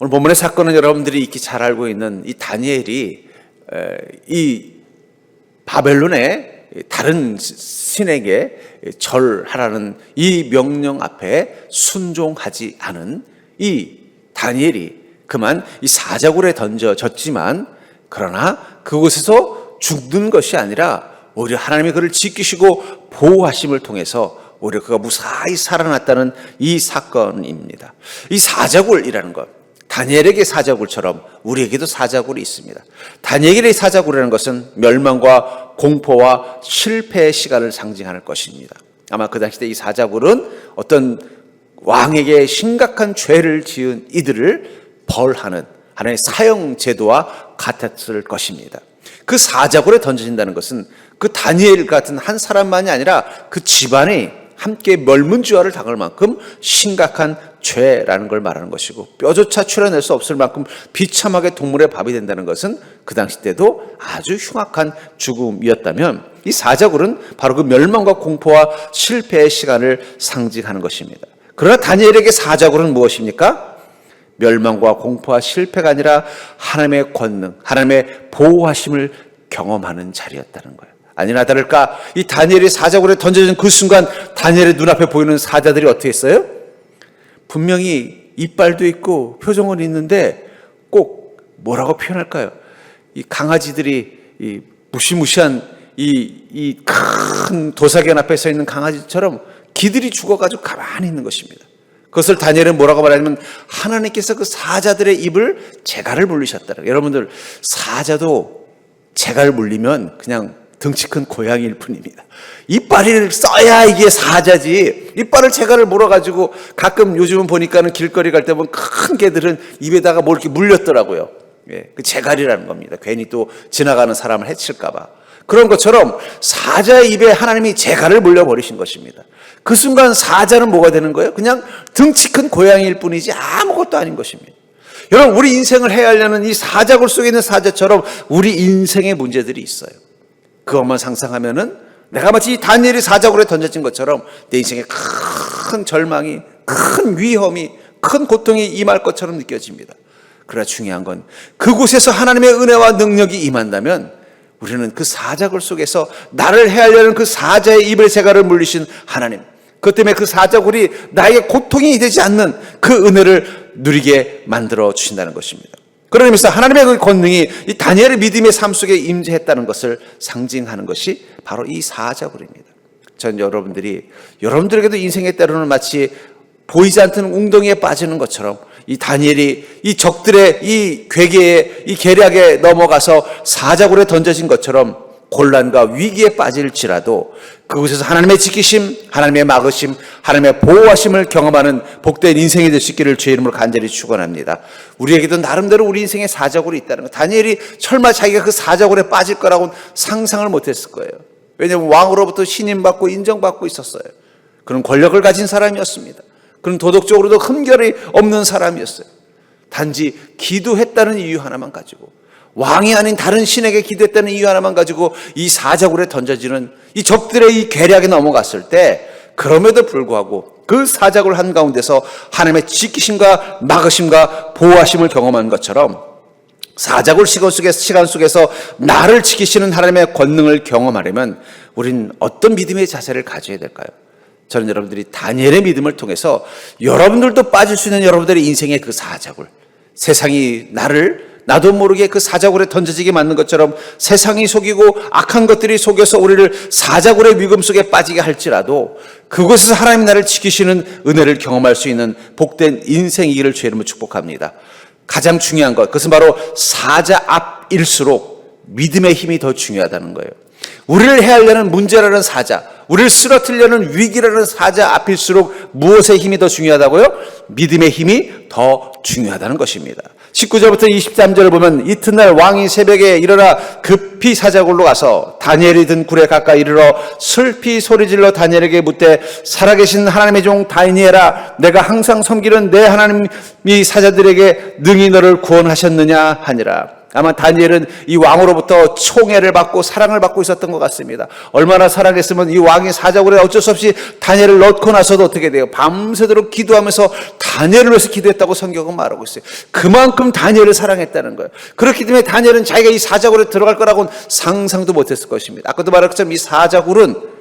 오늘 본문의 사건은 여러분들이 익히 잘 알고 있는 이 다니엘이 이 바벨론의 다른 신에게 절하라는 이 명령 앞에 순종하지 않은 이 다니엘이 그만 이 사자굴에 던져졌지만, 그러나 그곳에서 죽는 것이 아니라 오히려 하나님이 그를 지키시고 보호하심을 통해서 오히려 그가 무사히 살아났다는 이 사건입니다. 이 사자굴이라는 것, 다니엘에게 사자굴처럼 우리에게도 사자굴이 있습니다. 다니엘의 사자굴이라는 것은 멸망과 공포와 실패의 시간을 상징하는 것입니다. 아마 그 당시 때 이 사자굴은 어떤 왕에게 심각한 죄를 지은 이들을 벌하는 하나의 사형 제도와 같았을 것입니다. 그 사자굴에 던져진다는 것은 그 다니엘 같은 한 사람만이 아니라 그 집안이 함께 멸문지화를 당할 만큼 심각한 죄라는 걸 말하는 것이고, 뼈조차 추려낼 수 없을 만큼 비참하게 동물의 밥이 된다는 것은 그 당시 때도 아주 흉악한 죽음이었다면, 이 사자굴은 바로 그 멸망과 공포와 실패의 시간을 상징하는 것입니다. 그러나 다니엘에게 사자굴은 무엇입니까? 멸망과 공포와 실패가 아니라 하나님의 권능, 하나님의 보호하심을 경험하는 자리였다는 거예요. 아니나 다를까 이 다니엘이 사자굴에 던져진 그 순간 다니엘의 눈앞에 보이는 사자들이 어떻게 했어요? 분명히 이빨도 있고 표정은 있는데 꼭 뭐라고 표현할까요? 이 강아지들이 이 무시무시한 이 큰 도사견 앞에 서 있는 강아지처럼 기들이 죽어가지고 가만히 있는 것입니다. 그것을 다니엘은 뭐라고 말하냐면 하나님께서 그 사자들의 입을 재갈을 물리셨다는 거예요. 여러분들, 사자도 재갈 물리면 그냥 덩치 큰 고양이일 뿐입니다. 이빨을 써야 이게 사자지, 이빨을 재갈을 물어가지고, 가끔 요즘은 보니까는 길거리 갈 때 보면 큰 개들은 입에다가 뭐 이렇게 물렸더라고요. 예, 그 재갈이라는 겁니다. 괜히 또 지나가는 사람을 해칠까봐. 그런 것처럼 사자의 입에 하나님이 재갈을 물려버리신 것입니다. 그 순간 사자는 뭐가 되는 거예요? 그냥 덩치 큰 고양이일 뿐이지 아무것도 아닌 것입니다. 여러분, 우리 인생을 헤아려는 이 사자굴 속에 있는 사자처럼 우리 인생의 문제들이 있어요. 그것만 상상하면은 내가 마치 이 다니엘이 사자굴에 던져진 것처럼 내 인생에 큰 절망이, 큰 위험이, 큰 고통이 임할 것처럼 느껴집니다. 그러나 중요한 건 그곳에서 하나님의 은혜와 능력이 임한다면 우리는 그 사자굴 속에서 나를 헤아려는 그 사자의 입의 재갈을 물리신 하나님, 그것 때문에 그 사자굴이 나에게 고통이 되지 않는 그 은혜를 누리게 만들어 주신다는 것입니다. 그런 의미에서 하나님의 그 권능이 이 다니엘의 믿음의 삶 속에 임재했다는 것을 상징하는 것이 바로 이 사자굴입니다. 전 여러분들에게도 인생의 때로는 마치 보이지 않던 웅덩이에 빠지는 것처럼 이 다니엘이 이 적들의 이 괴계에, 이 계략에 넘어가서 사자굴에 던져진 것처럼 곤란과 위기에 빠질지라도 그곳에서 하나님의 지키심, 하나님의 막으심, 하나님의 보호하심을 경험하는 복된 인생이 될 수 있기를 주의 이름으로 간절히 축원합니다. 우리에게도 나름대로 우리 인생에 사자굴이 있다는 것. 다니엘이 설마 자기가 그 사자굴에 빠질 거라고는 상상을 못했을 거예요. 왜냐하면 왕으로부터 신임받고 인정받고 있었어요. 그런 권력을 가진 사람이었습니다. 그런 도덕적으로도 흠결이 없는 사람이었어요. 단지 기도했다는 이유 하나만 가지고, 왕이 아닌 다른 신에게 기도했다는 이유 하나만 가지고 이 사자굴에 던져지는 이 적들의 이 계략에 넘어갔을 때, 그럼에도 불구하고 그 사자굴 한가운데서 하나님의 지키심과 막으심과 보호하심을 경험한 것처럼 사자굴 시간 속에서 나를 지키시는 하나님의 권능을 경험하려면 우린 어떤 믿음의 자세를 가져야 될까요? 저는 여러분들이 다니엘의 믿음을 통해서 여러분들도 빠질 수 있는 여러분들의 인생의 그 사자굴, 세상이 나도 모르게 그 사자굴에 던져지게 만든 것처럼 세상이 속이고 악한 것들이 속여서 우리를 사자굴의 위금 속에 빠지게 할지라도 그곳에서 하나님 나를 지키시는 은혜를 경험할 수 있는 복된 인생이기를 주의 이름으로 축복합니다. 가장 중요한 것, 그것은 바로 사자 앞일수록 믿음의 힘이 더 중요하다는 거예요. 우리를 헤아려는 문제라는 사자, 우리를 쓰러뜨리려는 위기라는 사자 앞일수록 무엇의 힘이 더 중요하다고요? 믿음의 힘이 더 중요하다는 것입니다. 19절부터 23절을 보면 이튿날 왕이 새벽에 일어나 급히 사자굴로 가서 다니엘이 든 굴에 가까이 이르러 슬피 소리질러 다니엘에게 묻되 살아계신 하나님의 종 다니엘아, 내가 항상 섬기는 내 하나님이 사자들에게 능히 너를 구원하셨느냐 하니라. 아마 다니엘은 이 왕으로부터 총애를 받고 사랑을 받고 있었던 것 같습니다. 얼마나 사랑했으면 이 왕이 사자굴에 어쩔 수 없이 다니엘을 넣고 나서도 어떻게 돼요? 밤새도록 기도하면서 다니엘을 위해서 기도했다고 성경은 말하고 있어요. 그만큼 다니엘을 사랑했다는 거예요. 그렇기 때문에 다니엘은 자기가 이 사자굴에 들어갈 거라고는 상상도 못했을 것입니다. 아까도 말한 것처럼 이 사자굴은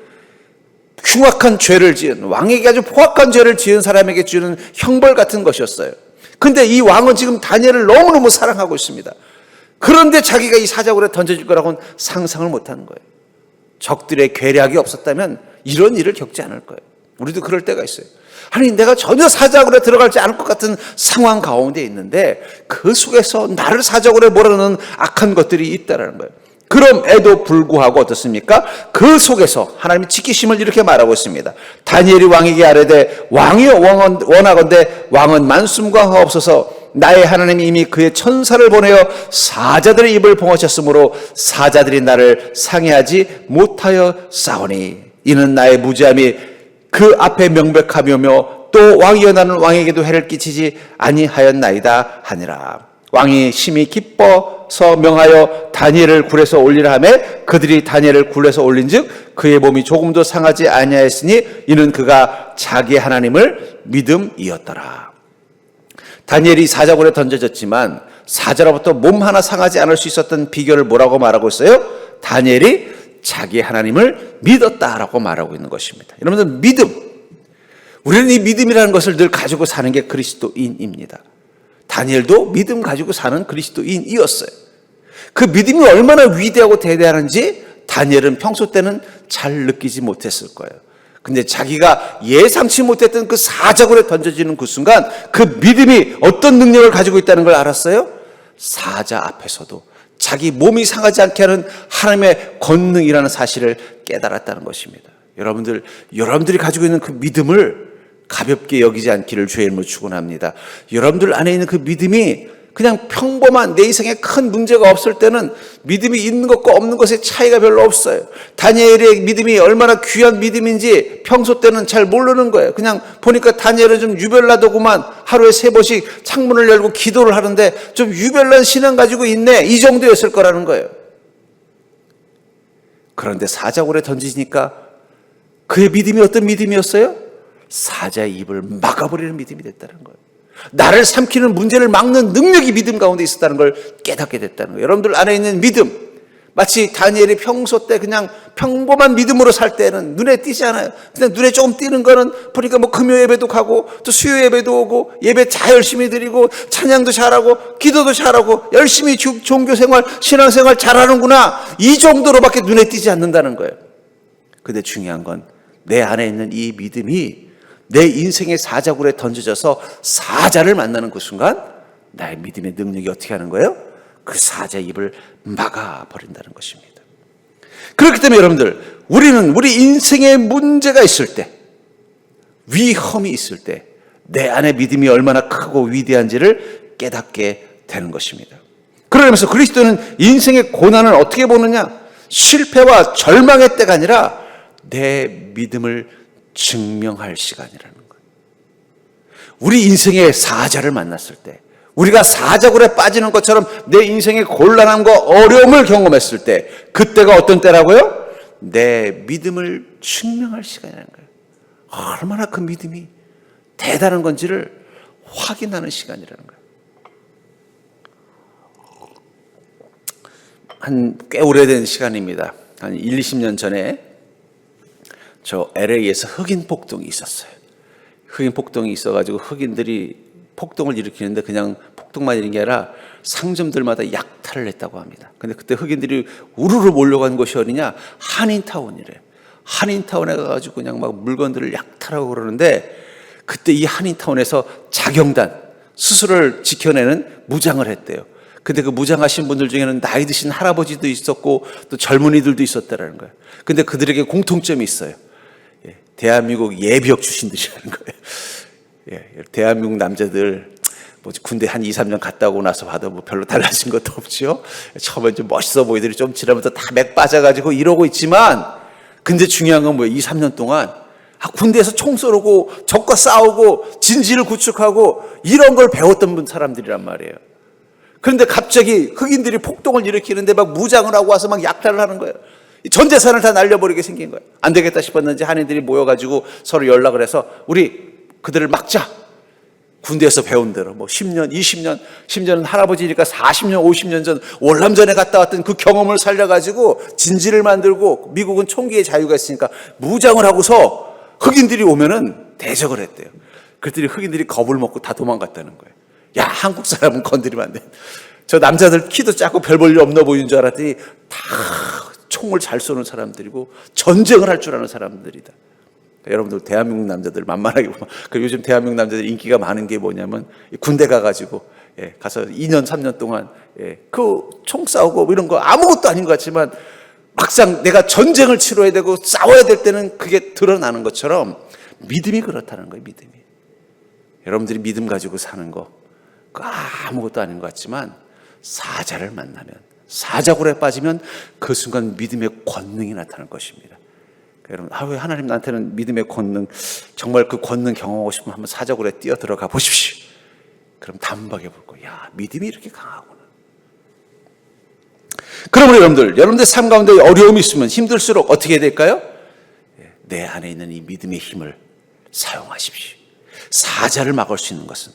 흉악한 죄를 지은, 왕에게 아주 포악한 죄를 지은 사람에게 주는 형벌 같은 것이었어요. 근데 이 왕은 지금 다니엘을 너무너무 사랑하고 있습니다. 그런데 자기가 이 사자굴에 던져질 거라고는 상상을 못하는 거예요. 적들의 괴략이 없었다면 이런 일을 겪지 않을 거예요. 우리도 그럴 때가 있어요. 아니, 내가 전혀 사자굴에 들어갈지 않을 것 같은 상황 가운데 있는데 그 속에서 나를 사자굴에 몰아넣는 악한 것들이 있다는 거예요. 그럼에도 불구하고 어떻습니까? 그 속에서 하나님이 지키심을 이렇게 말하고 있습니다. 다니엘이 왕에게 아뢰되 왕이 원하건대 왕은 만숨과 하옵소서. 나의 하나님이 이미 그의 천사를 보내어 사자들의 입을 봉하셨으므로 사자들이 나를 상해하지 못하여 싸우니 이는 나의 무지함이 그 앞에 명백하며 또 왕이여 나는 왕에게도 해를 끼치지 아니하였나이다 하니라. 왕이 심히 기뻐서 명하여 다니엘을 굴에서 올리라 하매 그들이 다니엘을 굴에서 올린즉 그의 몸이 조금도 상하지 아니하였으니 이는 그가 자기 하나님을 믿음이었더라. 다니엘이 사자굴에 던져졌지만 사자로부터 몸 하나 상하지 않을 수 있었던 비결을 뭐라고 말하고 있어요? 다니엘이 자기 하나님을 믿었다라고 말하고 있는 것입니다. 여러분들, 믿음, 우리는 이 믿음이라는 것을 늘 가지고 사는 게 그리스도인입니다. 다니엘도 믿음 가지고 사는 그리스도인이었어요. 그 믿음이 얼마나 위대하고 대단한지 다니엘은 평소 때는 잘 느끼지 못했을 거예요. 근데 자기가 예상치 못했던 그 사자굴에 던져지는 그 순간 그 믿음이 어떤 능력을 가지고 있다는 걸 알았어요? 사자 앞에서도 자기 몸이 상하지 않게 하는 하나님의 권능이라는 사실을 깨달았다는 것입니다. 여러분들이 가지고 있는 그 믿음을 가볍게 여기지 않기를 주의 이름으로 축원합니다. 여러분들 안에 있는 그 믿음이 그냥 평범한 내 인생에 큰 문제가 없을 때는 믿음이 있는 것과 없는 것의 차이가 별로 없어요. 다니엘의 믿음이 얼마나 귀한 믿음인지 평소 때는 잘 모르는 거예요. 그냥 보니까 다니엘은 좀 유별나더구만, 하루에 3번씩 창문을 열고 기도를 하는데 좀 유별난 신앙 가지고 있네, 이 정도였을 거라는 거예요. 그런데 사자굴에 던지니까 그의 믿음이 어떤 믿음이었어요? 사자의 입을 막아버리는 믿음이 됐다는 거예요. 나를 삼키는 문제를 막는 능력이 믿음 가운데 있었다는 걸 깨닫게 됐다는 거예요. 여러분들 안에 있는 믿음, 마치 다니엘이 평소 때 그냥 평범한 믿음으로 살 때는 눈에 띄지 않아요. 그냥 눈에 조금 띄는 거는 보니까 뭐 금요 예배도 가고 또 수요 예배도 오고 예배 다 열심히 드리고 찬양도 잘하고 기도도 잘하고 열심히 종교생활, 신앙생활 잘하는구나, 이 정도로밖에 눈에 띄지 않는다는 거예요. 근데 중요한 건 내 안에 있는 이 믿음이 내 인생의 사자굴에 던져져서 사자를 만나는 그 순간 나의 믿음의 능력이 어떻게 하는 거예요? 그 사자의 입을 막아버린다는 것입니다. 그렇기 때문에 여러분들, 우리는 우리 인생에 문제가 있을 때, 위험이 있을 때 내 안에 믿음이 얼마나 크고 위대한지를 깨닫게 되는 것입니다. 그러면서 그리스도는 인생의 고난을 어떻게 보느냐? 실패와 절망의 때가 아니라 내 믿음을 증명할 시간이라는 거예요. 우리 인생의 사자를 만났을 때, 우리가 사자굴에 빠지는 것처럼 내 인생의 곤란함과 어려움을 경험했을 때, 그때가 어떤 때라고요? 내 믿음을 증명할 시간이라는 거예요. 얼마나 그 믿음이 대단한 건지를 확인하는 시간이라는 거예요. 꽤 오래된 시간입니다. 한 20년 전에 저 LA에서 흑인 폭동이 있었어요. 흑인 폭동이 있어가지고 흑인들이 폭동을 일으키는데 그냥 폭동만 일으킨 게 아니라 상점들마다 약탈을 했다고 합니다. 근데 그때 흑인들이 우르르 몰려간 곳이 어디냐? 한인타운이래요. 한인타운에 가가지고 그냥 막 물건들을 약탈하고 그러는데, 그때 이 한인타운에서 자경단, 스스로를 지켜내는 무장을 했대요. 근데 그 무장하신 분들 중에는 나이 드신 할아버지도 있었고 또 젊은이들도 있었다라는 거예요. 근데 그들에게 공통점이 있어요. 대한민국 예비역 출신들이라는 거예요. 대한민국 남자들 뭐 군대 한 2, 3년 갔다 오고 나서 봐도 뭐 별로 달라진 것도 없죠. 처음엔 좀 멋있어 보이더니 좀 지나면서 다 맥 빠져가지고 이러고 있지만, 근데 중요한 건 뭐예요? 2, 3년 동안 군대에서 총 쏘고 적과 싸우고 진지를 구축하고 이런 걸 배웠던 사람들이란 말이에요. 그런데 갑자기 흑인들이 폭동을 일으키는데 막 무장을 하고 와서 막 약탈을 하는 거예요. 전 재산을 다 날려버리게 생긴 거예요. 안 되겠다 싶었는지 한인들이 모여가지고 서로 연락을 해서 우리 그들을 막자. 군대에서 배운 대로 뭐 10년, 20년, 심지어는 할아버지니까 40년, 50년 전 월남전에 갔다 왔던 그 경험을 살려가지고 진지를 만들고, 미국은 총기의 자유가 있으니까 무장을 하고서 흑인들이 오면은 대적을 했대요. 그랬더니 흑인들이 겁을 먹고 다 도망갔다는 거예요. 야, 한국 사람은 건드리면 안 돼. 저 남자들 키도 작고 별 볼 일 없나 보이는 줄 알았더니 다 총을 잘 쏘는 사람들이고 전쟁을 할 줄 아는 사람들이다. 여러분들 대한민국 남자들 만만하게 보면, 요즘 대한민국 남자들 인기가 많은 게 뭐냐면 군대 가가지고 가서 2년 3년 동안 그 총 싸우고 이런 거 아무것도 아닌 것 같지만 막상 내가 전쟁을 치러야 되고 싸워야 될 때는 그게 드러나는 것처럼 믿음이 그렇다는 거예요. 믿음이. 여러분들이 믿음 가지고 사는 거 그거 아무것도 아닌 것 같지만 사자를 만나면, 사자굴에 빠지면 그 순간 믿음의 권능이 나타날 것입니다. 여러분, 왜 하나님 나한테는 믿음의 권능, 정말 그 권능 경험하고 싶으면 한번 사자굴에 뛰어 들어가 보십시오. 그럼 단박에 볼 거예요. 야, 믿음이 이렇게 강하구나. 그러므로 여러분들 삶 가운데 어려움이 있으면, 힘들수록 어떻게 해야 될까요? 내 안에 있는 이 믿음의 힘을 사용하십시오. 사자를 막을 수 있는 것은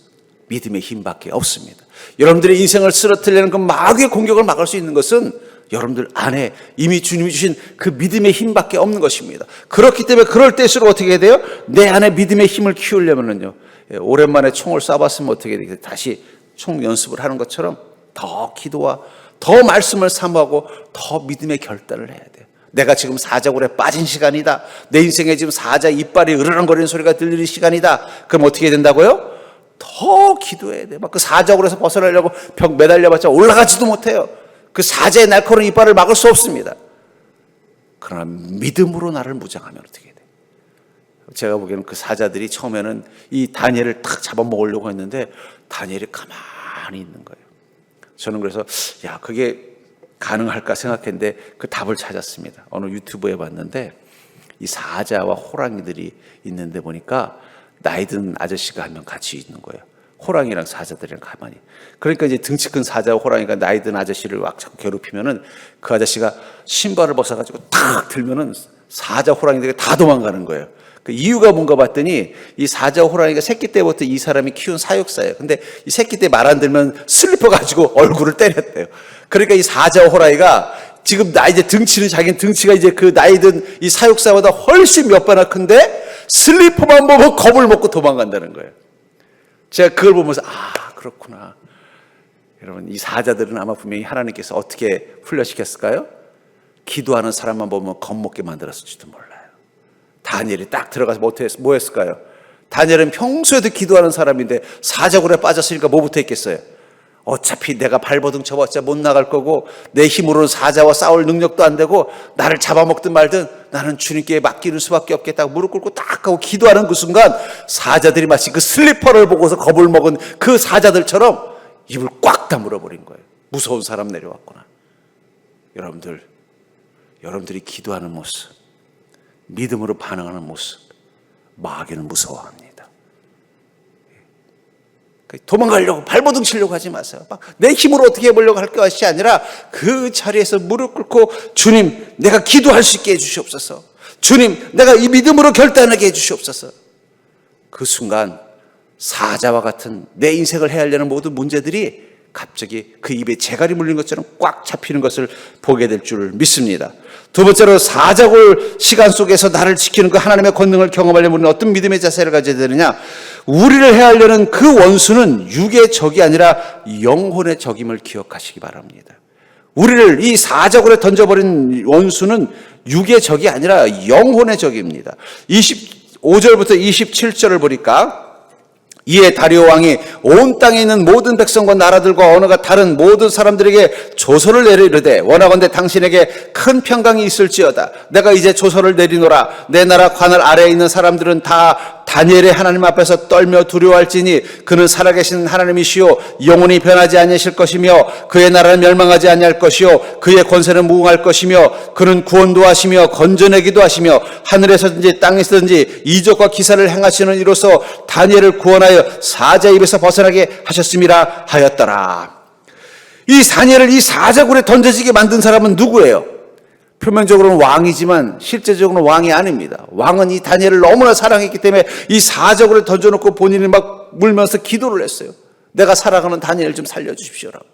믿음의 힘밖에 없습니다. 여러분들의 인생을 쓰러뜨리는 그 마귀의 공격을 막을 수 있는 것은 여러분들 안에 이미 주님이 주신 그 믿음의 힘밖에 없는 것입니다. 그렇기 때문에 그럴 때일수록 어떻게 해야 돼요? 내 안에 믿음의 힘을 키우려면요, 오랜만에 총을 쏴봤으면 어떻게 되겠어요? 다시 총 연습을 하는 것처럼 더 기도와 더 말씀을 사모하고 더 믿음의 결단을 해야 돼요. 내가 지금 사자굴에 빠진 시간이다. 내 인생에 지금 사자 이빨이 으르렁거리는 소리가 들리는 시간이다. 그럼 어떻게 해야 된다고요? 더 기도해야 돼요. 막 그 사자굴에서 벗어나려고 벽 매달려봤자 올라가지도 못해요. 그 사자의 날카로운 이빨을 막을 수 없습니다. 그러나 믿음으로 나를 무장하면 어떻게 돼요? 제가 보기에는 그 사자들이 처음에는 이 다니엘을 탁 잡아먹으려고 했는데 다니엘이 가만히 있는 거예요. 저는 그래서 야, 그게 가능할까 생각했는데 그 답을 찾았습니다. 어느 유튜브에 봤는데 이 사자와 호랑이들이 있는데 보니까 나이 든 아저씨가 한 명 같이 있는 거예요. 호랑이랑 사자들이랑 가만히. 그러니까 이제 등치 큰 사자와 호랑이가 나이 든 아저씨를 막 자꾸 괴롭히면은 그 아저씨가 신발을 벗어가지고 탁 들면은 사자 호랑이들이 다 도망가는 거예요. 그 이유가 뭔가 봤더니 이 사자 호랑이가 새끼 때부터 이 사람이 키운 사육사예요. 근데 이 새끼 때 말 안 들면 슬리퍼 가지고 얼굴을 때렸대요. 그러니까 이 사자 호랑이가 지금 이제 등치는 자기는 등치가 이제 그 나이 든 이 사육사보다 훨씬 몇 배나 큰데 슬리퍼만 보면 겁을 먹고 도망간다는 거예요. 제가 그걸 보면서 그렇구나. 여러분, 이 사자들은 아마 분명히 하나님께서 어떻게 훈련시켰을까요? 기도하는 사람만 보면 겁먹게 만들었을지도 몰라요. 다니엘이 딱 들어가서 뭐 했을까요? 다니엘은 평소에도 기도하는 사람인데 사자굴에 빠졌으니까 뭐부터 했겠어요? 어차피 내가 발버둥 쳐봤자 못 나갈 거고 내 힘으로는 사자와 싸울 능력도 안 되고 나를 잡아먹든 말든 나는 주님께 맡기는 수밖에 없겠다고 무릎 꿇고 딱 하고 기도하는 그 순간 사자들이 마치 그 슬리퍼를 보고서 겁을 먹은 그 사자들처럼 입을 꽉 다물어 버린 거예요. 무서운 사람 내려왔구나. 여러분들이 기도하는 모습, 믿음으로 반응하는 모습, 마귀는 무서워합니다. 도망가려고 발버둥 치려고 하지 마세요. 막 내 힘으로 어떻게 해보려고 할 것이 아니라 그 자리에서 무릎 꿇고 주님, 내가 기도할 수 있게 해주시옵소서. 주님, 내가 이 믿음으로 결단하게 해주시옵소서. 그 순간 사자와 같은 내 인생을 헤아리는 모든 문제들이 갑자기 그 입에 재갈이 물린 것처럼 꽉 잡히는 것을 보게 될 줄 믿습니다. 두 번째로 사자굴 시간 속에서 나를 지키는 그 하나님의 권능을 경험하려면 우리는 어떤 믿음의 자세를 가져야 되느냐? 우리를 해하려는 그 원수는 육의 적이 아니라 영혼의 적임을 기억하시기 바랍니다. 우리를 이 사자굴에 던져버린 원수는 육의 적이 아니라 영혼의 적입니다. 25절부터 27절을 보니까 이에 다리오 왕이 온 땅에 있는 모든 백성과 나라들과 언어가 다른 모든 사람들에게 조서를 내리르되 원하건대 당신에게 큰 평강이 있을지어다. 내가 이제 조서를 내리노라. 내 나라 관할 아래에 있는 사람들은 다 다니엘의 하나님 앞에서 떨며 두려워할지니 그는 살아계신 하나님이시요 영원히 변하지 아니하실 것이며 그의 나라는 멸망하지 아니할 것이요 그의 권세는 무궁할 것이며 그는 구원도 하시며 건져내기도 하시며 하늘에서든지 땅에서든지 이적과 기사를 행하시는 이로써 다니엘을 구원하여 사자 입에서 벗어나게 하셨음이라 하였더라. 이 다니엘을 이 사자굴에 던져지게 만든 사람은 누구예요? 표면적으로는 왕이지만 실제적으로는 왕이 아닙니다. 왕은 이 다니엘을 너무나 사랑했기 때문에 이 사자굴에 던져놓고 본인이 막 물면서 기도를 했어요. 내가 사랑하는 다니엘 좀 살려주십시오라고.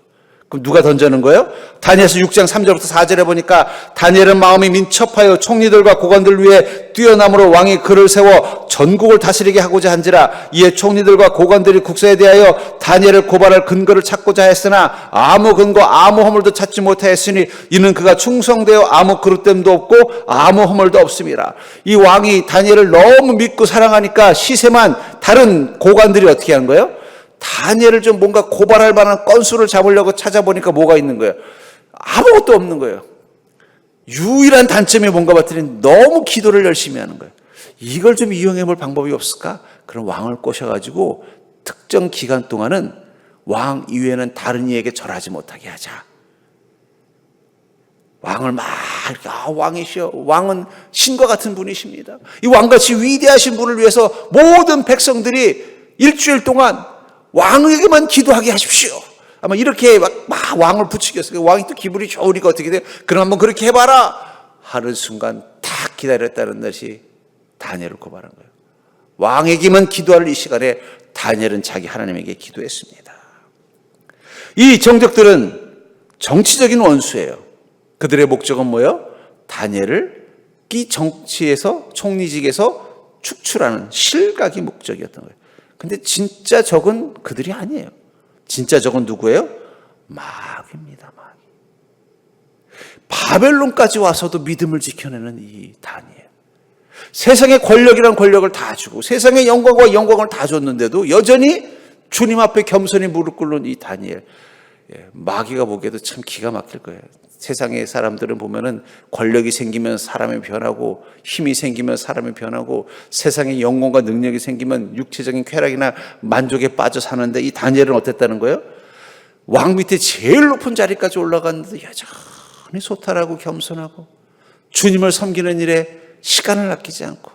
그럼 누가 던져는 거예요? 다니엘서 6장 3절부터 4절에 보니까 다니엘은 마음이 민첩하여 총리들과 고관들 위에 뛰어남으로 왕이 그를 세워 전국을 다스리게 하고자 한지라. 이에 총리들과 고관들이 국사에 대하여 다니엘을 고발할 근거를 찾고자 했으나 아무 근거 아무 허물도 찾지 못하였으니 이는 그가 충성되어 아무 그릇됨도 없고 아무 허물도 없음이라. 이 왕이 다니엘을 너무 믿고 사랑하니까 시세만 다른 고관들이 어떻게 한 거예요? 다니엘을 좀 뭔가 고발할 만한 건수를 잡으려고 찾아보니까 뭐가 있는 거예요? 아무것도 없는 거예요. 유일한 단점이 뭔가 봤더니 너무 기도를 열심히 하는 거예요. 이걸 좀 이용해 볼 방법이 없을까? 그럼 왕을 꼬셔가지고 특정 기간 동안은 왕 이외에는 다른 이에게 절하지 못하게 하자. 왕을 막 왕이시여, 왕은 신과 같은 분이십니다. 이 왕같이 위대하신 분을 위해서 모든 백성들이 일주일 동안 왕에게만 기도하게 하십시오. 아마 이렇게 막 왕을 부추겼어요. 왕이 또 기분이 좋으니까 어떻게 돼요? 그럼 한번 그렇게 해봐라 하는 순간 딱 기다렸다는 것이 다니엘을 고발한 거예요. 왕에게만 기도할 이 시간에 다니엘은 자기 하나님에게 기도했습니다. 이 정적들은 정치적인 원수예요. 그들의 목적은 뭐예요? 다니엘을 이 정치에서 총리직에서 축출하는 실각이 목적이었던 거예요. 근데 진짜 적은 그들이 아니에요. 진짜 적은 누구예요? 마귀입니다. 마귀. 바벨론까지 와서도 믿음을 지켜내는 이 다니엘. 세상의 권력이란 권력을 다 주고 세상의 영광과 영광을 다 줬는데도 여전히 주님 앞에 겸손히 무릎 꿇는 이 다니엘. 마귀가 보기에도 참 기가 막힐 거예요. 세상의 사람들은 보면은 권력이 생기면 사람이 변하고 힘이 생기면 사람이 변하고 세상의 영광과 능력이 생기면 육체적인 쾌락이나 만족에 빠져 사는데 이 다니엘은 어땠다는 거예요? 왕 밑에 제일 높은 자리까지 올라갔는데 여전히 소탈하고 겸손하고 주님을 섬기는 일에 시간을 아끼지 않고.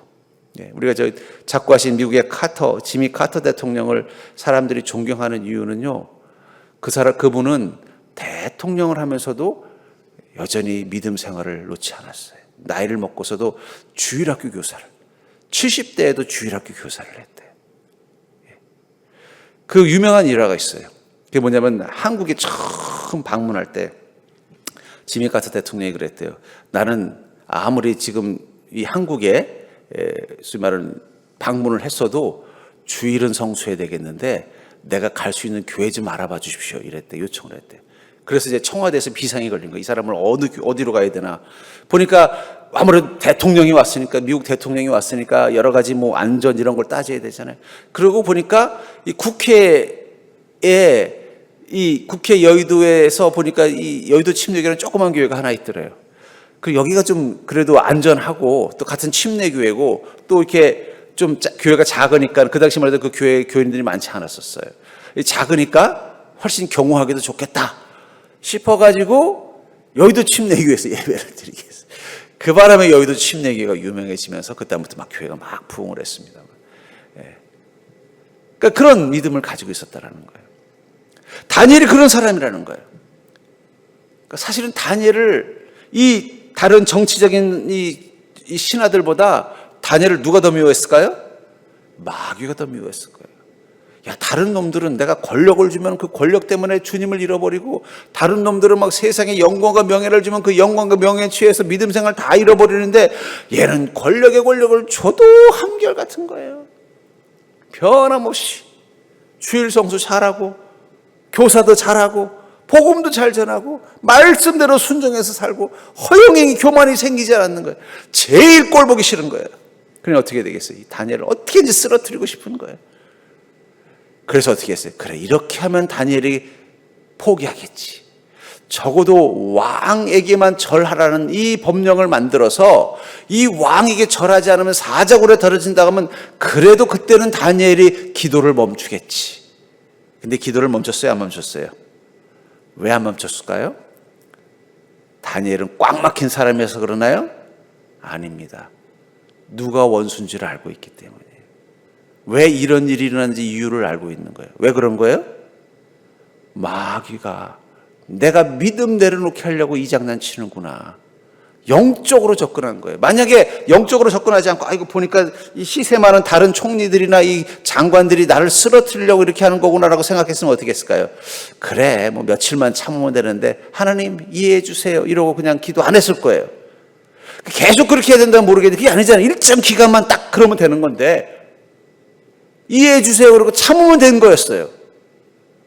우리가 자꾸 하신 미국의 지미 카터 대통령을 사람들이 존경하는 이유는요, 그분은 대통령을 하면서도 여전히 믿음 생활을 놓지 않았어요. 나이를 먹고서도 주일학교 교사를, 70대에도 주일학교 교사를 했대요. 그 유명한 일화가 있어요. 그게 뭐냐면 한국에 처음 방문할 때 지미 카터 대통령이 그랬대요. 나는 아무리 지금 이 한국에 소위 말하는 방문을 했어도 주일은 성수해야 되겠는데 내가 갈 수 있는 교회 좀 알아봐 주십시오. 이랬대. 요청을 했대. 그래서 이제 청와대에서 비상이 걸린 거예요. 이 사람을 어디로 가야 되나. 보니까 아무래도 대통령이 왔으니까, 미국 대통령이 왔으니까 여러 가지 뭐 안전 이런 걸 따져야 되잖아요. 그러고 보니까 이 국회 여의도에서 보니까 이 여의도 침례교회는 조그만 교회가 하나 있더래요. 그 여기가 좀 그래도 안전하고 또 같은 침례교회고 또 이렇게 좀 교회가 작으니까 그 당시 말해도 그 교회 교인들이 많지 않았었어요. 작으니까 훨씬 경호하기도 좋겠다 싶어가지고 여의도 침례교회에서 예배를 드리게 했어요. 그 바람에 여의도 침례교회가 유명해지면서 그다음부터 막 교회가 막 부흥을 했습니다. 그러니까 그런 믿음을 가지고 있었다라는 거예요. 다니엘이 그런 사람이라는 거예요. 그러니까 사실은 다니엘을 이 다른 정치적인 이 신하들보다 다니엘을 누가 더 미워했을까요? 마귀가 더 미워했을 거예요. 야, 다른 놈들은 내가 권력을 주면 그 권력 때문에 주님을 잃어버리고, 다른 놈들은 막 세상에 영광과 명예를 주면 그 영광과 명예에 취해서 믿음 생활 다 잃어버리는데 얘는 권력을 줘도 한결같은 거예요. 변함없이 주일 성수 잘하고 교사도 잘하고 복음도 잘 전하고 말씀대로 순종해서 살고 허영행위 교만이 생기지 않는 거예요. 제일 꼴 보기 싫은 거예요. 그러니 어떻게 되겠어요? 이 다니엘을 어떻게든지 쓰러뜨리고 싶은 거예요. 그래서 어떻게 했어요? 그래, 이렇게 하면 다니엘이 포기하겠지. 적어도 왕에게만 절하라는 이 법령을 만들어서 이 왕에게 절하지 않으면 사자굴에 던져진다고 하면 그래도 그때는 다니엘이 기도를 멈추겠지. 근데 기도를 멈췄어요? 안 멈췄어요? 왜 안 멈췄을까요? 다니엘은 꽉 막힌 사람이어서 그러나요? 아닙니다. 누가 원수인 줄 알고 있기 때문에. 왜 이런 일이 일어났는지 이유를 알고 있는 거예요. 왜 그런 거예요? 마귀가 내가 믿음 내려놓게 하려고 이 장난 치는구나. 영적으로 접근한 거예요. 만약에 영적으로 접근하지 않고 이거 보니까 이 시세 많은 다른 총리들이나 이 장관들이 나를 쓰러뜨리려고 이렇게 하는 거구나라고 생각했으면 어떻게 했을까요? 그래, 뭐 며칠만 참으면 되는데 하나님 이해해 주세요 이러고 그냥 기도 안 했을 거예요. 계속 그렇게 해야 된다면 모르겠는데 그게 아니잖아요. 일정 기간만 딱 그러면 되는 건데 이해해 주세요 그러고 참으면 된 거였어요.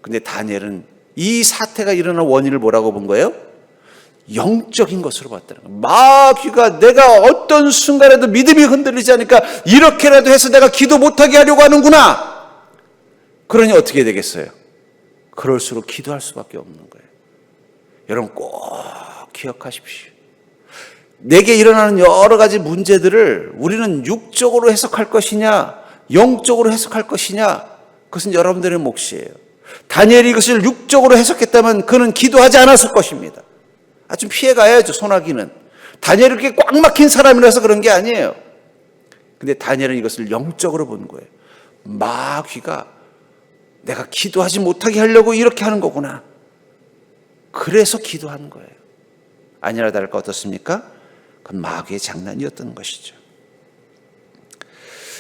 근데 다니엘은 이 사태가 일어난 원인을 뭐라고 본 거예요? 영적인 것으로 봤다는 거예요. 마귀가 내가 어떤 순간에도 믿음이 흔들리지 않으니까 이렇게라도 해서 내가 기도 못하게 하려고 하는구나. 그러니 어떻게 되겠어요? 그럴수록 기도할 수밖에 없는 거예요. 여러분 꼭 기억하십시오. 내게 일어나는 여러 가지 문제들을 우리는 육적으로 해석할 것이냐 영적으로 해석할 것이냐 그것은 여러분들의 몫이에요. 다니엘이 이것을 육적으로 해석했다면 그는 기도하지 않았을 것입니다. 좀 피해가야죠. 소나기는. 다니엘이 그렇게 꽉 막힌 사람이라서 그런 게 아니에요. 근데 다니엘은 이것을 영적으로 본 거예요. 마귀가 내가 기도하지 못하게 하려고 이렇게 하는 거구나. 그래서 기도하는 거예요. 아니라 다를까 어떻습니까? 그건 마귀의 장난이었던 것이죠.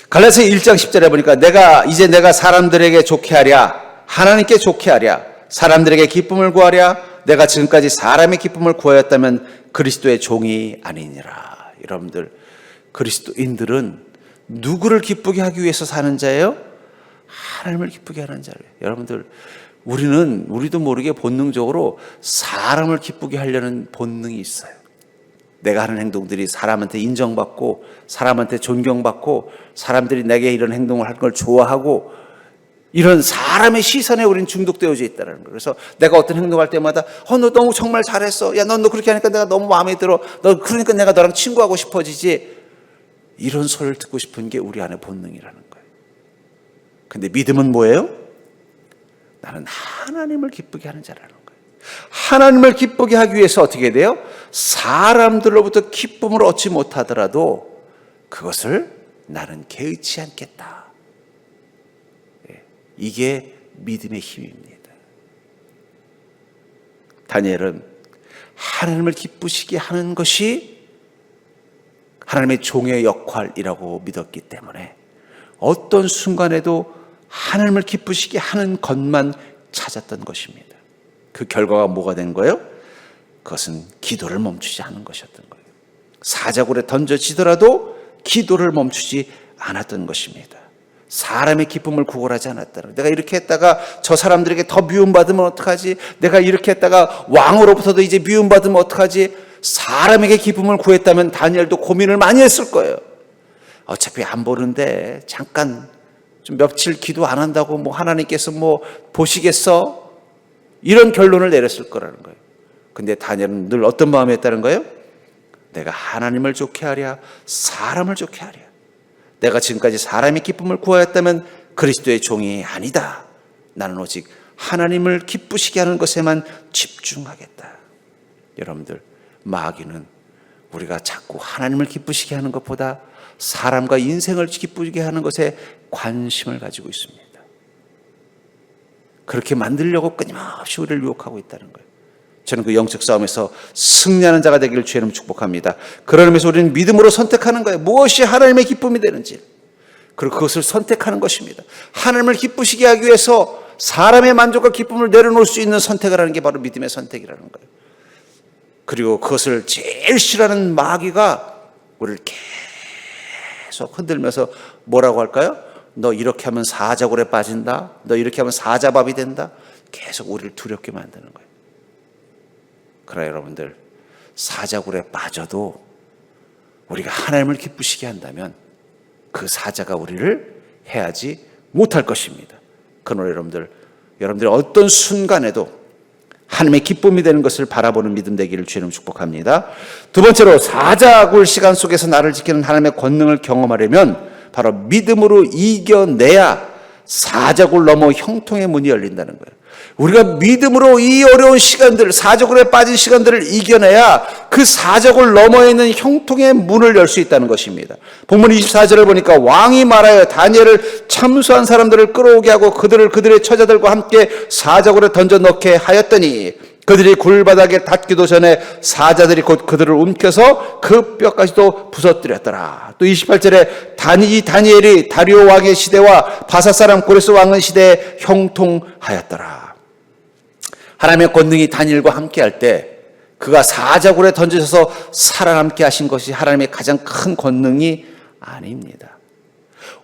갈라디아서 1장 10절에 보니까 내가 사람들에게 좋게 하랴 하나님께 좋게 하랴 사람들에게 기쁨을 구하랴 내가 지금까지 사람의 기쁨을 구하였다면 그리스도의 종이 아니니라. 여러분들 그리스도인들은 누구를 기쁘게 하기 위해서 사는 자예요? 하나님을 기쁘게 하는 자예요. 여러분들 우리도 모르게 본능적으로 사람을 기쁘게 하려는 본능이 있어요. 내가 하는 행동들이 사람한테 인정받고 사람한테 존경받고 사람들이 내게 이런 행동을 할 걸 좋아하고 이런 사람의 시선에 우리는 중독되어져 있다는 거예요. 그래서 내가 어떤 행동할 때마다 너 너무 정말 잘했어. 야, 너 그렇게 하니까 내가 너무 마음에 들어. 너 그러니까 내가 너랑 친구하고 싶어지지. 이런 소리를 듣고 싶은 게 우리 안의 본능이라는 거예요. 근데 믿음은 뭐예요? 나는 하나님을 기쁘게 하는 자라는 거예요. 하나님을 기쁘게 하기 위해서 어떻게 돼요? 사람들로부터 기쁨을 얻지 못하더라도 그것을 나는 개의치 않겠다. 이게 믿음의 힘입니다. 다니엘은 하나님을 기쁘시게 하는 것이 하나님의 종의 역할이라고 믿었기 때문에 어떤 순간에도 하나님을 기쁘시게 하는 것만 찾았던 것입니다. 그 결과가 뭐가 된 거예요? 그것은 기도를 멈추지 않은 것이었던 거예요. 사자굴에 던져지더라도 기도를 멈추지 않았던 것입니다. 사람의 기쁨을 구걸하지 않았다는 거예요. 내가 이렇게 했다가 저 사람들에게 더 미움받으면 어떡하지? 내가 이렇게 했다가 왕으로부터도 이제 미움받으면 어떡하지? 사람에게 기쁨을 구했다면 다니엘도 고민을 많이 했을 거예요. 어차피 안 보는데 잠깐 좀 며칠 기도 안 한다고 뭐 하나님께서 뭐 보시겠어? 이런 결론을 내렸을 거라는 거예요. 근데 다니엘은 늘 어떤 마음이었다는 거예요? 내가 하나님을 좋게 하랴 사람을 좋게 하랴. 내가 지금까지 사람의 기쁨을 구하였다면 그리스도의 종이 아니다. 나는 오직 하나님을 기쁘시게 하는 것에만 집중하겠다. 여러분들 마귀는 우리가 자꾸 하나님을 기쁘시게 하는 것보다 사람과 인생을 기쁘게 하는 것에 관심을 가지고 있습니다. 그렇게 만들려고 끊임없이 우리를 유혹하고 있다는 거예요. 저는 그 영적 싸움에서 승리하는 자가 되기를 주의 이름으로 축복합니다. 그런 의미에서 우리는 믿음으로 선택하는 거예요. 무엇이 하나님의 기쁨이 되는지 그리고 그것을 선택하는 것입니다. 하나님을 기쁘시게 하기 위해서 사람의 만족과 기쁨을 내려놓을 수 있는 선택을 하는 게 바로 믿음의 선택이라는 거예요. 그리고 그것을 제일 싫어하는 마귀가 우리를 계속 흔들면서 뭐라고 할까요? 너 이렇게 하면 사자굴에 빠진다. 너 이렇게 하면 사자밥이 된다. 계속 우리를 두렵게 만드는 거예요. 그러나 여러분들 사자굴에 빠져도 우리가 하나님을 기쁘시게 한다면 그 사자가 우리를 해하지 못할 것입니다. 그러나 여러분들 어떤 순간에도 하나님의 기쁨이 되는 것을 바라보는 믿음 되기를 주님 축복합니다. 두 번째로 사자굴 시간 속에서 나를 지키는 하나님의 권능을 경험하려면 바로 믿음으로 이겨내야 사자굴 넘어 형통의 문이 열린다는 거예요. 우리가 믿음으로 이 어려운 시간들, 사자굴에 빠진 시간들을 이겨내야 그 사자굴 너머에 있는 형통의 문을 열 수 있다는 것입니다. 본문 24절을 보니까 왕이 말하여 다니엘을 참수한 사람들을 끌어오게 하고 그들의 처자들과 함께 사자굴에 던져 넣게 하였더니 그들이 굴바닥에 닿기도 전에 사자들이 곧 그들을 움켜서 그 뼈까지도 부서뜨렸더라. 또 28절에 이 다니엘이 다리오 왕의 시대와 바사 사람 고레스 왕의 시대에 형통하였더라. 하나님의 권능이 다니엘과 함께할 때 그가 사자굴에 던져져서 살아남게 하신 것이 하나님의 가장 큰 권능이 아닙니다.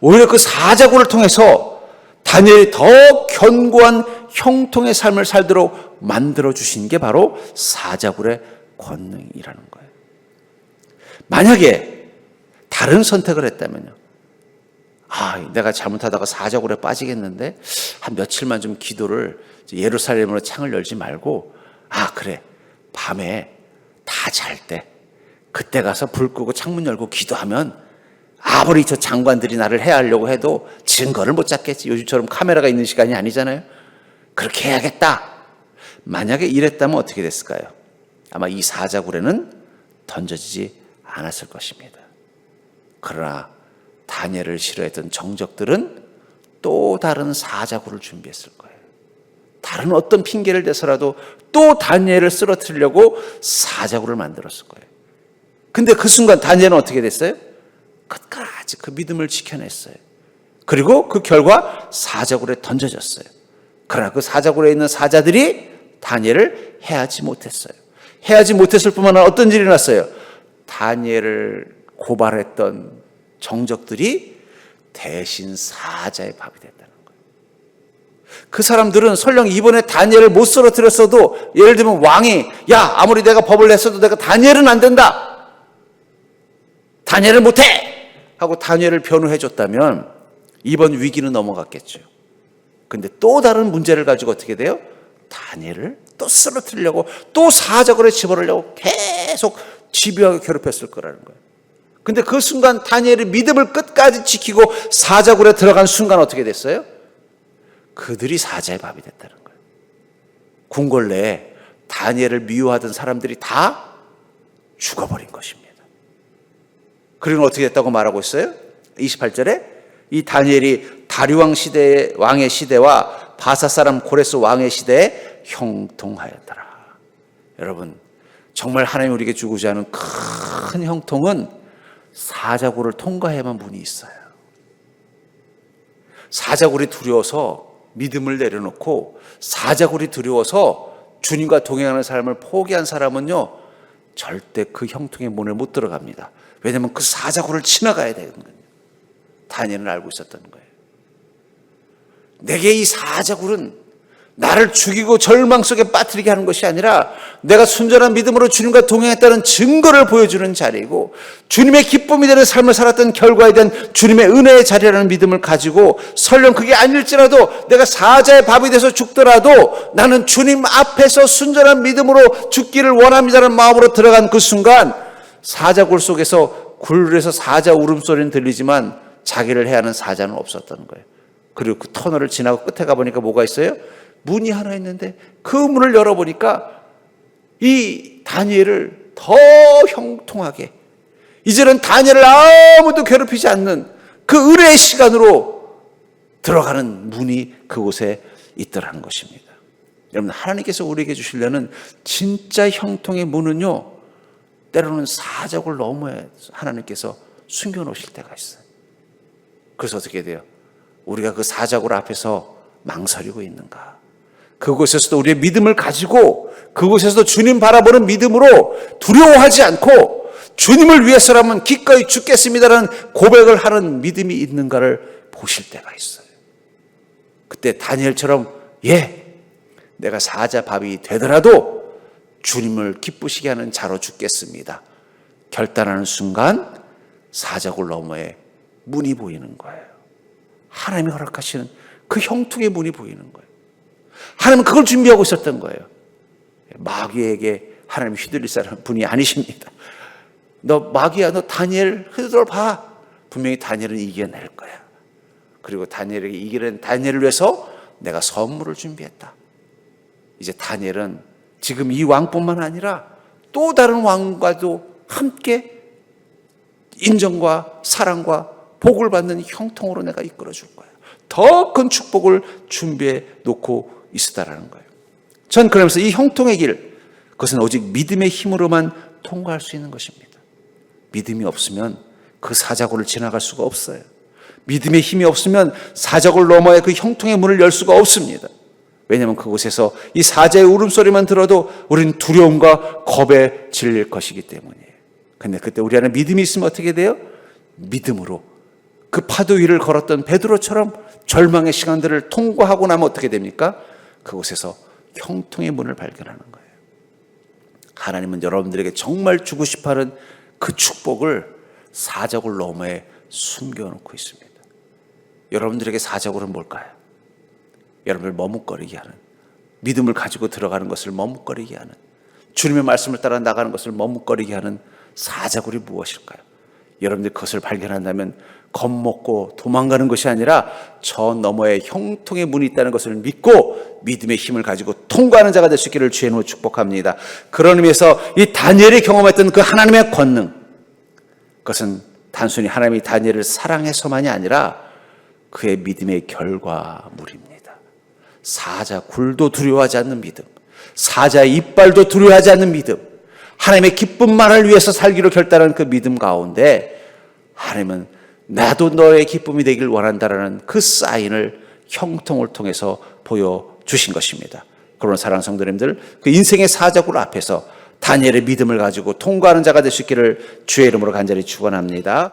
오히려 그 사자굴을 통해서 다니엘이 더 견고한 형통의 삶을 살도록 만들어주신 게 바로 사자굴의 권능이라는 거예요. 만약에 다른 선택을 했다면요. 내가 잘못하다가 사자굴에 빠지겠는데 한 며칠만 좀 기도를 예루살렘으로 창을 열지 말고 그래 밤에 다 잘 때 그때 가서 불 끄고 창문 열고 기도하면 아무리 저 장관들이 나를 해하려고 해도 증거를 못 잡겠지. 요즘처럼 카메라가 있는 시간이 아니잖아요. 그렇게 해야겠다. 만약에 이랬다면 어떻게 됐을까요? 아마 이 사자굴에는 던져지지 않았을 것입니다. 그러나 다니엘을 싫어했던 정적들은 또 다른 사자굴을 준비했을 거예요. 다른 어떤 핑계를 대서라도 또 다니엘을 쓰러뜨리려고 사자굴을 만들었을 거예요. 근데 그 순간 다니엘은 어떻게 됐어요? 끝까지 그 믿음을 지켜냈어요. 그리고 그 결과 사자굴에 던져졌어요. 그러나 그 사자굴에 있는 사자들이 다니엘을 해하지 못했어요. 해하지 못했을 뿐만 아니라 어떤 일이 났어요? 다니엘을 고발했던 정적들이 대신 사자의 밥이 됐다는 거예요. 그 사람들은 설령 이번에 다니엘을 못 쓰러뜨렸어도 예를 들면 왕이 아무리 내가 법을 냈어도 내가 다니엘은 안 된다. 다니엘을 못해! 하고 다니엘을 변호해 줬다면 이번 위기는 넘어갔겠죠. 근데 또 다른 문제를 가지고 어떻게 돼요? 다니엘을 또 쓰러뜨리려고 또 사자굴에 집어넣으려고 계속 집요하게 괴롭혔을 거라는 거예요. 근데 그 순간 다니엘이 믿음을 끝까지 지키고 사자굴에 들어간 순간 어떻게 됐어요? 그들이 사자의 밥이 됐다는 거예요. 궁궐내에 다니엘을 미워하던 사람들이 다 죽어버린 것입니다. 그리고 어떻게 됐다고 말하고 있어요? 28절에 이 다니엘이 다리왕 시대의 왕의 시대와 바사 사람 고레스 왕의 시대에 형통하였더라. 여러분, 정말 하나님 우리에게 주고자 하는 큰 형통은 사자굴을 통과해야만 문이 있어요. 사자굴이 두려워서 믿음을 내려놓고 사자굴이 두려워서 주님과 동행하는 삶을 포기한 사람은요, 절대 그 형통의 문을 못 들어갑니다. 왜냐하면 그 사자굴을 지나가야 되는 거예요. 다니엘은 알고 있었던 거예요. 내게 이 사자굴은 나를 죽이고 절망 속에 빠뜨리게 하는 것이 아니라 내가 순전한 믿음으로 주님과 동행했다는 증거를 보여주는 자리이고 주님의 기쁨이 되는 삶을 살았던 결과에 대한 주님의 은혜의 자리라는 믿음을 가지고 설령 그게 아닐지라도 내가 사자의 밥이 돼서 죽더라도 나는 주님 앞에서 순전한 믿음으로 죽기를 원합니다라는 마음으로 들어간 그 순간 사자굴 속에서 굴에서 사자 울음소리는 들리지만 자기를 해하는 사자는 없었던 거예요. 그리고 그 터널을 지나고 끝에 가보니까 뭐가 있어요? 문이 하나 있는데 그 문을 열어보니까 이 다니엘을 더 형통하게 이제는 다니엘을 아무도 괴롭히지 않는 그 은혜의 시간으로 들어가는 문이 그곳에 있더라는 것입니다. 여러분, 하나님께서 우리에게 주시려는 진짜 형통의 문은요, 때로는 사자굴 너머에 하나님께서 숨겨놓으실 때가 있어요. 그래서 어떻게 돼요? 우리가 그 사자굴 앞에서 망설이고 있는가? 그곳에서도 우리의 믿음을 가지고 그곳에서도 주님 바라보는 믿음으로 두려워하지 않고 주님을 위해서라면 기꺼이 죽겠습니다라는 고백을 하는 믿음이 있는가를 보실 때가 있어요. 그때 다니엘처럼 내가 사자 밥이 되더라도 주님을 기쁘시게 하는 자로 죽겠습니다. 결단하는 순간 사자굴 너머에 문이 보이는 거예요. 하나님이 허락하시는 그 형통의 문이 보이는 거예요. 하나님은 그걸 준비하고 있었던 거예요. 마귀에게 하나님 휘둘릴 사람 분이 아니십니다. 너 마귀야, 너 다니엘 휘둘러봐. 분명히 다니엘은 이겨낼 거야. 그리고 다니엘에게 이기는 다니엘을 위해서 내가 선물을 준비했다. 이제 다니엘은 지금 이 왕뿐만 아니라 또 다른 왕과도 함께 인정과 사랑과 복을 받는 형통으로 내가 이끌어 줄 거야. 더 큰 축복을 준비해 놓고 있었다라는 거예요. 전 그러면서 이 형통의 길, 그것은 오직 믿음의 힘으로만 통과할 수 있는 것입니다. 믿음이 없으면 그 사자굴을 지나갈 수가 없어요. 믿음의 힘이 없으면 사자굴 너머에 그 형통의 문을 열 수가 없습니다. 왜냐하면 그곳에서 이 사자의 울음소리만 들어도 우리는 두려움과 겁에 질릴 것이기 때문이에요. 근데 그때 우리 안에 믿음이 있으면 어떻게 돼요? 믿음으로 그 파도 위를 걸었던 베드로처럼 절망의 시간들을 통과하고 나면 어떻게 됩니까? 그곳에서 형통의 문을 발견하는 거예요. 하나님은 여러분들에게 정말 주고 싶어하는 그 축복을 사자굴 너머에 숨겨놓고 있습니다. 여러분들에게 사자굴은 뭘까요? 여러분을 머뭇거리게 하는, 믿음을 가지고 들어가는 것을 머뭇거리게 하는, 주님의 말씀을 따라 나가는 것을 머뭇거리게 하는 사자굴이 무엇일까요? 여러분들이 그것을 발견한다면 겁먹고 도망가는 것이 아니라 저 너머에 형통의 문이 있다는 것을 믿고 믿음의 힘을 가지고 통과하는 자가 될 수 있기를 주의 이름으로 축복합니다. 그런 의미에서 이 다니엘이 경험했던 그 하나님의 권능, 그것은 단순히 하나님이 다니엘을 사랑해서만이 아니라 그의 믿음의 결과물입니다. 사자 굴도 두려워하지 않는 믿음, 사자의 이빨도 두려워하지 않는 믿음, 하나님의 기쁨만을 위해서 살기로 결단한 그 믿음 가운데 하나님은 나도 너의 기쁨이 되길 원한다라는 그 사인을 형통을 통해서 보여주신 것입니다. 그러나 사랑하는 성도님들, 그 인생의 사자굴 앞에서 다니엘의 믿음을 가지고 통과하는 자가 될 수 있기를 주의 이름으로 간절히 축원합니다.